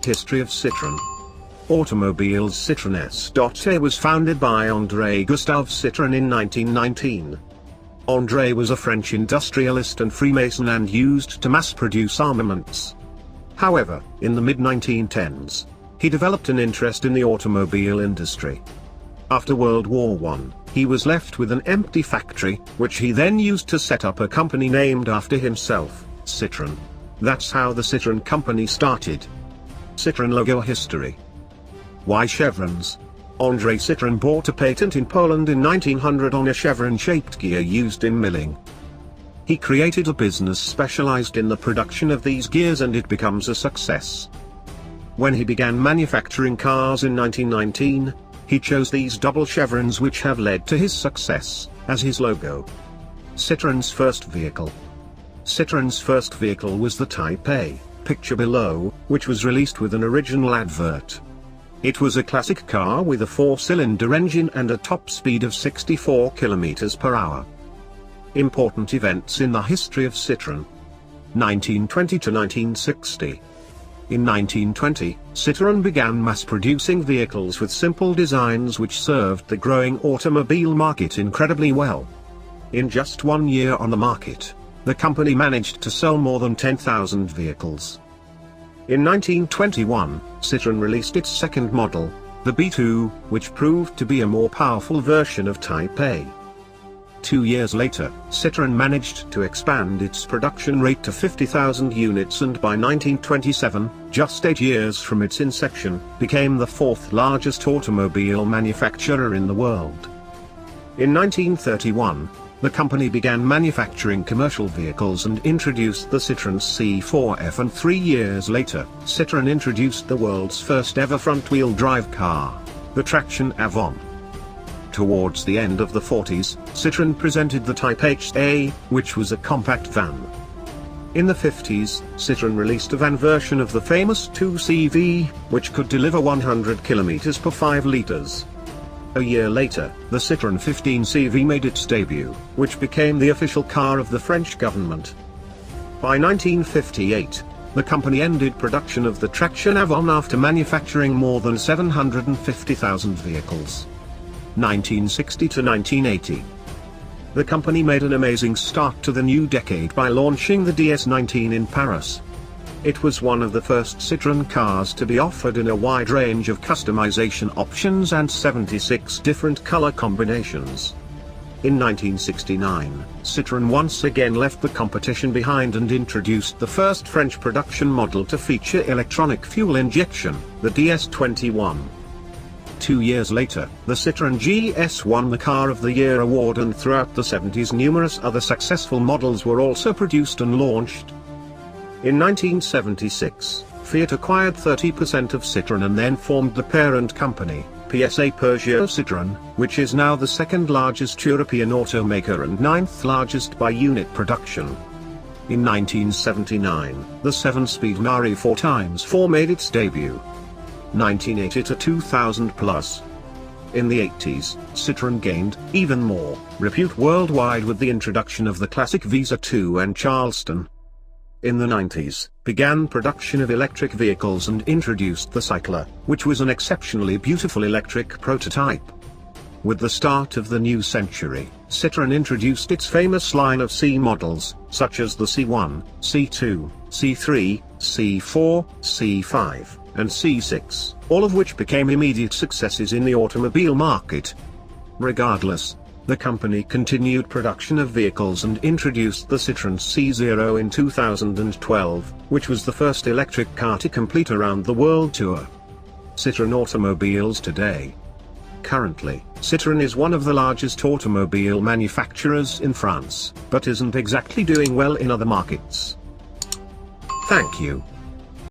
History of Citroën. Automobiles. Citroën S.A. was founded by Andre-Gustave Citroën in 1919. André was a French industrialist and freemason and used to mass-produce armaments. However, in the mid-1910s, he developed an interest in the automobile industry. After World War I, he was left with an empty factory, which he then used to set up a company named after himself, Citroën. That's how the Citroen Company started. Citroen logo history. Why chevrons? André Citroën bought a patent in Poland in 1900 on a chevron-shaped gear used in milling. He created a business specialized in the production of these gears and it becomes a success. When he began manufacturing cars in 1919, he chose these double chevrons which have led to his success, as his logo. Citroen's first vehicle. Citroen's first vehicle was the Type A, picture below, which was released with an original advert. It was a classic car with a 4-cylinder engine and a top speed of 64 km per hour. Important events in the history of Citroën. 1920 to 1960. In 1920, Citroën began mass-producing vehicles with simple designs which served the growing automobile market incredibly well. In just 1 year on the market, the company managed to sell more than 10,000 vehicles. In 1921, Citroën released its second model, the B2, which proved to be a more powerful version of Type A. 2 years later, Citroën managed to expand its production rate to 50,000 units and by 1927, just 8 years from its inception, became the fourth largest automobile manufacturer in the world. In 1931, the company began manufacturing commercial vehicles and introduced the Citroën C4F, and 3 years later, Citroën introduced the world's first ever front-wheel drive car, the traction Avant. Towards the end of the 40s, Citroën presented the Type HA, which was a compact van. In the 50s, Citroën released a van version of the famous 2CV, which could deliver 100 km per 5 liters. A year later, the Citroën 15CV made its debut, which became the official car of the French government. By 1958, the company ended production of the traction Avant after manufacturing more than 750,000 vehicles. 1960 to 1980. The company made an amazing start to the new decade by launching the DS19 in Paris. It was one of the first Citroën cars to be offered in a wide range of customization options and 76 different color combinations. In 1969, Citroën once again left the competition behind and introduced the first French production model to feature electronic fuel injection, the DS21. 2 years later, the Citroën GS won the Car of the Year award, and throughout the 70s numerous other successful models were also produced and launched. In 1976, Fiat acquired 30% of Citroën and then formed the parent company, PSA Peugeot Citroën, which is now the second largest European automaker and 9th largest by unit production. In 1979, the 7-speed Mari 4x4 made its debut. 1980 to 2000 plus. In the 80s, Citroën gained even more repute worldwide with the introduction of the classic Visa 2 and Charleston. In the 90s, began production of electric vehicles and introduced the Cycler, which was an exceptionally beautiful electric prototype. With the start of the new century, Citroën introduced its famous line of C models, such as the C1, C2, C3, C4, C5, and C6, all of which became immediate successes in the automobile market. Regardless, the company continued production of vehicles and introduced the Citroën C0 in 2012, which was the first electric car to complete a round the world tour. Citroën automobiles today. Currently, Citroën is one of the largest automobile manufacturers in France, but isn't exactly doing well in other markets. Thank you.